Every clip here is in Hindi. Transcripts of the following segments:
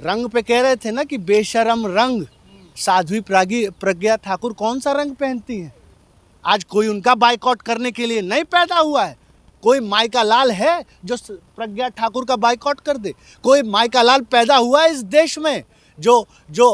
रंग पे कह रहे थे ना कि बेशरम रंग, साध्वी प्रज्ञा ठाकुर कौन सा रंग पहनती हैं? आज कोई उनका बाइकआउट करने के लिए नहीं पैदा हुआ है। कोई माइका लाल है जो प्रज्ञा ठाकुर का बाइकआउट कर दे? कोई माइका लाल पैदा हुआ है इस देश में जो जो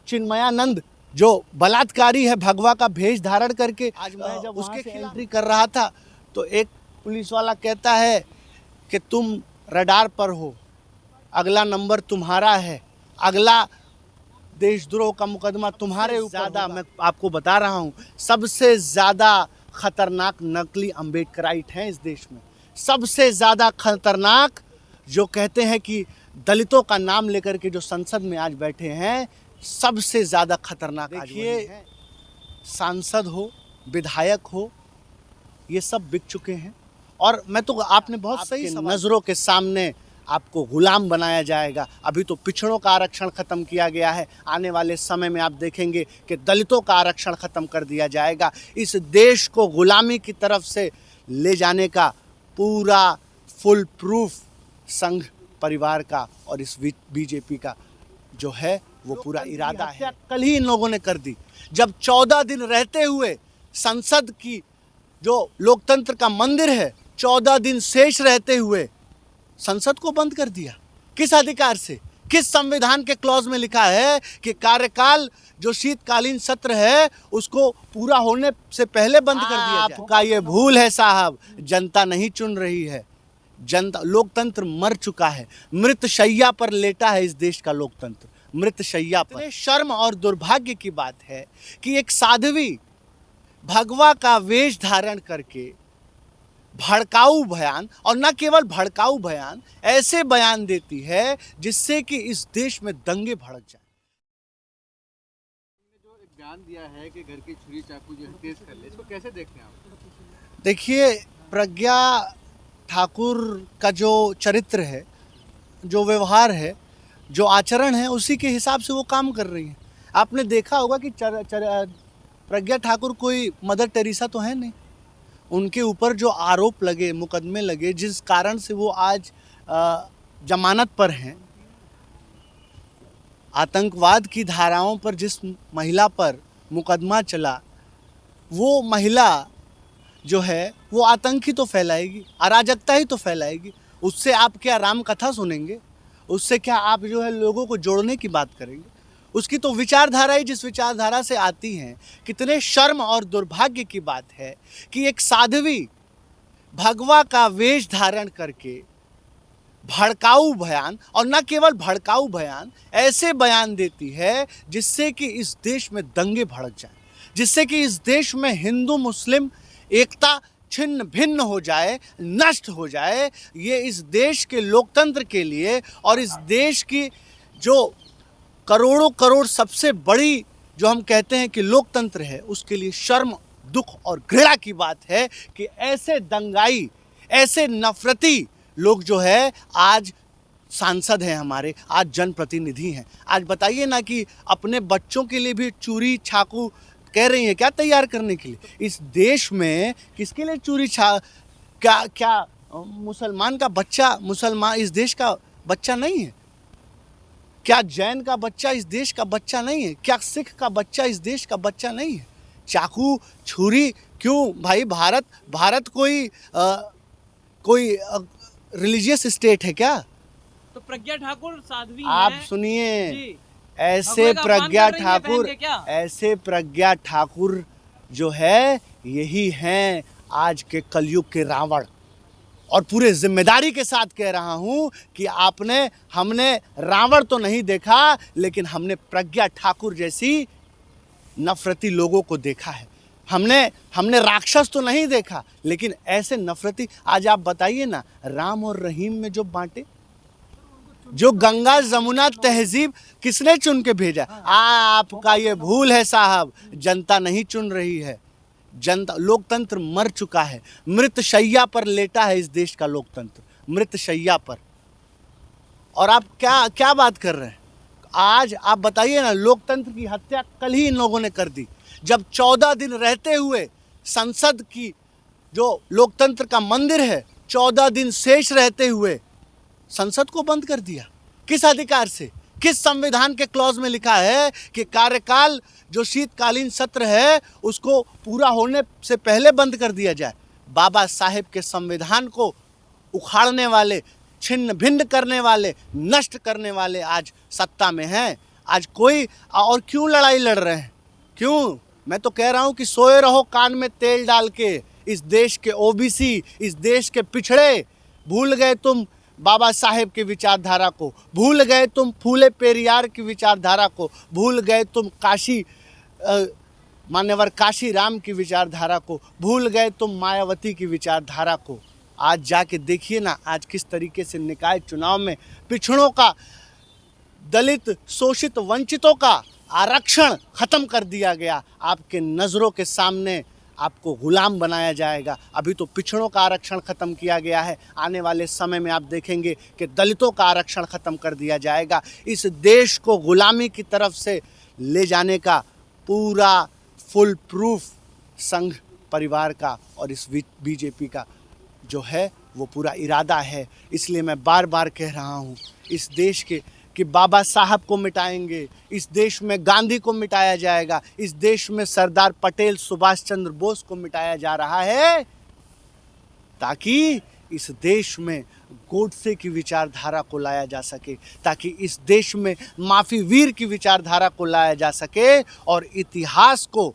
चिन्मयानंद जो बलात्कारी है भगवा का भेष धारण करके? आज मैं जब उसके एंट्री कर रहा था तो एक पुलिस वाला कहता है कि तुम रडार पर हो, अगला नंबर तुम्हारा है, अगला देशद्रोह का मुकदमा तुम्हारे ऊपर। ज़्यादा मैं आपको बता रहा हूँ, सबसे ज़्यादा खतरनाक नकली अम्बेडकराइट हैं इस देश में। सबसे ज़्यादा खतरनाक जो कहते हैं कि दलितों का नाम लेकर के जो संसद में आज बैठे हैं, सबसे ज़्यादा खतरनाक। देखिए, सांसद हो, विधायक हो, ये सब बिक चुके हैं। और मैं तो, आपने बहुत सही, नज़रों के सामने आपको गुलाम बनाया जाएगा। अभी तो पिछड़ों का आरक्षण ख़त्म किया गया है, आने वाले समय में आप देखेंगे कि दलितों का आरक्षण ख़त्म कर दिया जाएगा। इस देश को गुलामी की तरफ से ले जाने का पूरा फुल प्रूफ संघ परिवार का और इस बीजेपी का जो है वो पूरा इरादा है। कल ही इन लोगों ने कर दी, जब 14 दिन रहते हुए संसद की जो लोकतंत्र का मंदिर है, 14 दिन शेष रहते हुए संसद को बंद कर दिया। किस अधिकार से? किस संविधान के क्लॉज में लिखा है कि कार्यकाल जो शीतकालीन सत्र है उसको पूरा होने से पहले बंद कर दिया जाए? आपका ये भूल है साहब, जनता नहीं चुन रही है। जनता, लोकतंत्र मर चुका है, मृत शैया पर लेटा है इस देश का लोकतंत्र, मृत शैया पर। शर्म और दुर्भाग्य की बात है कि एक साध्वी भगवा का वेश धारण करके भड़काऊ बयान, और न केवल भड़काऊ बयान, ऐसे बयान देती है जिससे कि इस देश में दंगे भड़क जाए। जो एक बयान दिया है कि घर की छुरी चाकू जो है तेज कर ले, इसको कैसे देखते हैं आप? देखिए, प्रज्ञा ठाकुर का जो चरित्र है, जो व्यवहार है, जो आचरण है, उसी के हिसाब से वो काम कर रही है। आपने देखा होगा कि प्रज्ञा ठाकुर कोई मदर टेरेसा तो है नहीं। उनके ऊपर जो आरोप लगे, मुकदमे लगे, जिस कारण से वो आज जमानत पर हैं, आतंकवाद की धाराओं पर जिस महिला पर मुकदमा चला, वो महिला जो है वो आतंक ही तो फैलाएगी, अराजकता ही तो फैलाएगी। उससे आप क्या राम कथा सुनेंगे? उससे क्या आप जो है लोगों को जोड़ने की बात करेंगे? उसकी तो विचारधारा ही जिस विचारधारा से आती हैं। कितने शर्म और दुर्भाग्य की बात है कि एक साध्वी भगवा का वेश धारण करके भड़काऊ बयान, और न केवल भड़काऊ बयान, ऐसे बयान देती है जिससे कि इस देश में दंगे भड़क जाए, जिससे कि इस देश में हिंदू मुस्लिम एकता छिन्न भिन्न हो जाए, नष्ट हो जाए। ये इस देश के लोकतंत्र के लिए और इस देश की जो करोड़ों करोड़ सबसे बड़ी जो हम कहते हैं कि लोकतंत्र है, उसके लिए शर्म, दुख और घृणा की बात है कि ऐसे दंगाई, ऐसे नफरती लोग जो है आज सांसद हैं हमारे, आज जनप्रतिनिधि हैं। आज बताइए ना कि अपने बच्चों के लिए भी चूरी चाकू कह रही हैं क्या तैयार करने के लिए? इस देश में किसके लिए चूरी क्या मुसलमान का बच्चा, मुसलमान इस देश का बच्चा नहीं है क्या? जैन का बच्चा इस देश का बच्चा नहीं है क्या? सिख का बच्चा इस देश का बच्चा नहीं है? चाकू छुरी क्यों भाई? भारत कोई रिलीजियस स्टेट है क्या? तो प्रज्ञा ठाकुर साध्वी आप सुनिए, ऐसे प्रज्ञा ठाकुर जो है, यही हैं आज के कलयुग के रावण। और पूरे जिम्मेदारी के साथ कह रहा हूं कि हमने रावण तो नहीं देखा, लेकिन हमने प्रज्ञा ठाकुर जैसी नफरती लोगों को देखा है। हमने राक्षस तो नहीं देखा, लेकिन ऐसे नफरती। आज आप बताइए ना, राम और रहीम में जो बांटे, जो गंगा जमुना तहजीब किसने चुन के भेजा? आपका ये भूल है साहब, जनता नहीं चुन रही है। जनता, लोकतंत्र मर चुका है, मृत शैया पर लेटा है इस देश का लोकतंत्र, मृत शैया पर। और आप क्या बात कर रहे हैं? आज आप बताइए ना, लोकतंत्र की हत्या कल ही इन लोगों ने कर दी, जब 14 दिन रहते हुए संसद की जो लोकतंत्र का मंदिर है, 14 दिन शेष रहते हुए संसद को बंद कर दिया। किस अधिकार से? किस संविधान के क्लॉज में लिखा है कि कार्यकाल जो शीतकालीन सत्र है उसको पूरा होने से पहले बंद कर दिया जाए? बाबा साहेब के संविधान को उखाड़ने वाले, छिन्न भिन्न करने वाले, नष्ट करने वाले आज सत्ता में हैं। आज कोई और क्यों लड़ाई लड़ रहे हैं? क्यों? मैं तो कह रहा हूं कि सोए रहो कान में तेल डाल के। इस देश के ओबीसी, इस देश के पिछड़े, भूल गए तुम बाबा साहेब की विचारधारा को, भूल गए तुम फूले पेरियार की विचारधारा को, भूल गए तुम मान्यवर काशी राम की विचारधारा को, भूल गए तुम मायावती की विचारधारा को। आज जाके देखिए ना, आज किस तरीके से निकाय चुनाव में पिछड़ों का, दलित, शोषित, वंचितों का आरक्षण खत्म कर दिया गया। आपके नज़रों के सामने आपको गुलाम बनाया जाएगा। अभी तो पिछड़ों का आरक्षण खत्म किया गया है, आने वाले समय में आप देखेंगे कि दलितों का आरक्षण खत्म कर दिया जाएगा। इस देश को गुलामी की तरफ से ले जाने का पूरा फुल प्रूफ संघ परिवार का और इस बीजेपी का जो है वो पूरा इरादा है। इसलिए मैं बार बार कह रहा हूँ, इस देश के कि बाबा साहब को मिटाएंगे, इस देश में गांधी को मिटाया जाएगा, इस देश में सरदार पटेल, सुभाष चंद्र बोस को मिटाया जा रहा है ताकि इस देश में गोडसे की विचारधारा को लाया जा सके, ताकि इस देश में माफी वीर की विचारधारा को लाया जा सके। और इतिहास को,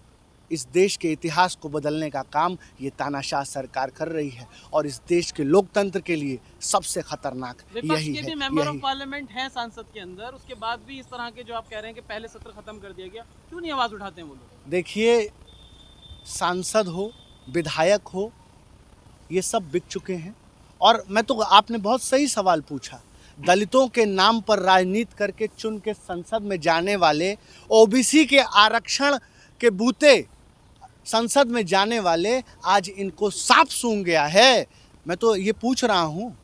इस देश के इतिहास को बदलने का काम ये तानाशाह सरकार कर रही है। और इस देश के लोकतंत्र के लिए सबसे खतरनाक यही है। मेंबर ऑफ पार्लियामेंट हैं सांसद के अंदर, उसके बाद भी इस तरह के जो आप कह रहे हैं कि पहले सत्र खत्म कर दिया गया, क्यों नहीं आवाज उठाते हैं वो लोग? देखिए, सांसद हो, विधायक हो, ये सब बिक चुके हैं। और मैं तो, आपने बहुत सही सवाल पूछा, दलितों के नाम पर राजनीति करके चुन के संसद में जाने वाले, ओबीसी के आरक्षण के बूते संसद में जाने वाले, आज इनको सांप सूंघ गया है। मैं तो ये पूछ रहा हूँ,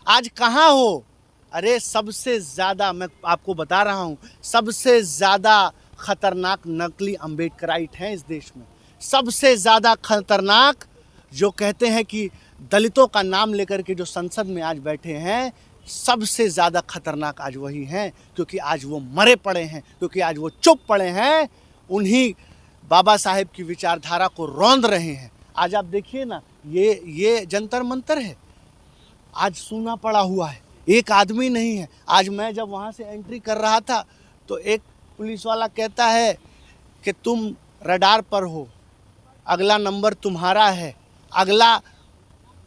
आज कहाँ हो? अरे सबसे ज़्यादा, मैं आपको बता रहा हूँ, सबसे ज़्यादा खतरनाक नकली अम्बेडकराइट हैं इस देश में। सबसे ज़्यादा खतरनाक जो कहते हैं कि दलितों का नाम लेकर के जो संसद में आज बैठे हैं, सबसे ज़्यादा खतरनाक आज वही हैं, क्योंकि आज वो मरे पड़े हैं, क्योंकि आज वो चुप पड़े हैं, उन्हीं बाबा साहेब की विचारधारा को रौंद रहे हैं। आज आप देखिए ना, ये जंतर मंतर है, आज सूना पड़ा हुआ है, एक आदमी नहीं है। आज मैं जब वहाँ से एंट्री कर रहा था तो एक पुलिस वाला कहता है कि तुम रडार पर हो, अगला नंबर तुम्हारा है, अगला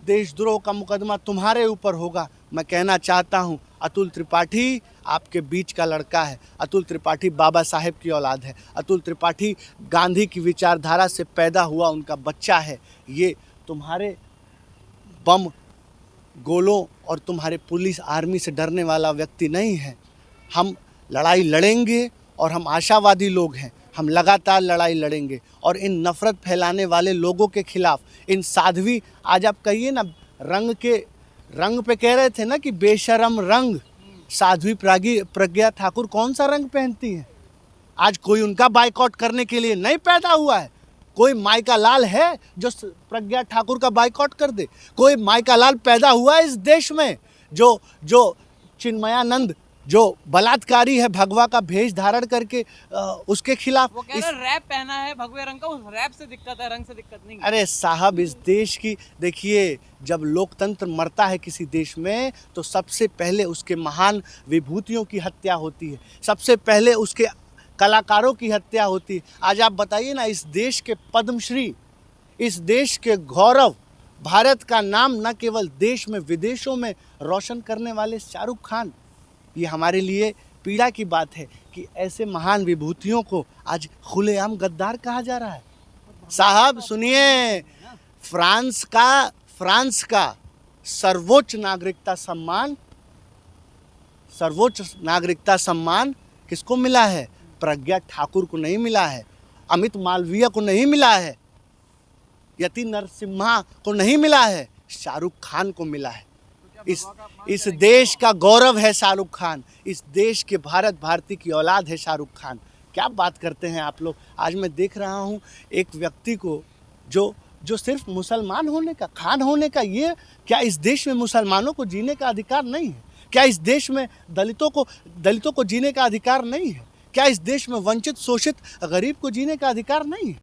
देशद्रोह का मुकदमा तुम्हारे ऊपर होगा। मैं कहना चाहता हूँ, अतुल त्रिपाठी आपके बीच का लड़का है। अतुल त्रिपाठी बाबा साहेब की औलाद है। अतुल त्रिपाठी गांधी की विचारधारा से पैदा हुआ उनका बच्चा है। ये तुम्हारे बम गोलों और तुम्हारे पुलिस आर्मी से डरने वाला व्यक्ति नहीं है। हम लड़ाई लड़ेंगे और हम आशावादी लोग हैं, हम लगातार लड़ाई लड़ेंगे और इन नफ़रत फैलाने वाले लोगों के खिलाफ, इन साध्वी, आज आप कहिए ना, रंग पे कह रहे थे ना कि बेशरम रंग, साध्वी प्रज्ञा ठाकुर कौन सा रंग पहनती हैं? आज कोई उनका बाइकआउट करने के लिए नहीं पैदा हुआ है। कोई माइका लाल है जो प्रज्ञा ठाकुर का बाइकआउट कर दे? कोई माइका लाल पैदा हुआ है इस देश में जो चिन्मयानंद, जो बलात्कारी है, भगवा का भेष धारण करके उसके खिलाफ? वो कह रहे रैप पहना है भगवे रंग का, उस रैप से दिक्कत है, रंग से दिक्कत नहीं। अरे साहब, इस देश की देखिए, जब लोकतंत्र मरता है किसी देश में तो सबसे पहले उसके महान विभूतियों की हत्या होती है, सबसे पहले उसके कलाकारों की हत्या होती है। आज आप बताइए ना, इस देश के पद्मश्री, इस देश के गौरव, भारत का नाम न केवल देश में विदेशों में रोशन करने वाले शाहरुख खान, ये हमारे लिए पीड़ा की बात है कि ऐसे महान विभूतियों को आज खुलेआम गद्दार कहा जा रहा है। साहब सुनिए, फ्रांस का सर्वोच्च नागरिकता सम्मान किसको मिला है? प्रज्ञा ठाकुर को नहीं मिला है, अमित मालवीय को नहीं मिला है, यति नरसिम्हा को नहीं मिला है, शाहरुख खान को मिला है। इस देश का गौरव है शाहरुख खान, इस देश के भारत भारती की औलाद है शाहरुख खान। क्या बात करते हैं आप लोग? आज मैं देख रहा हूँ एक व्यक्ति को जो सिर्फ मुसलमान होने का, खान होने का, ये क्या इस देश में मुसलमानों को जीने का अधिकार नहीं है? क्या इस देश में दलितों को जीने का अधिकार नहीं है? क्या इस देश में वंचित शोषित गरीब को जीने का अधिकार नहीं है?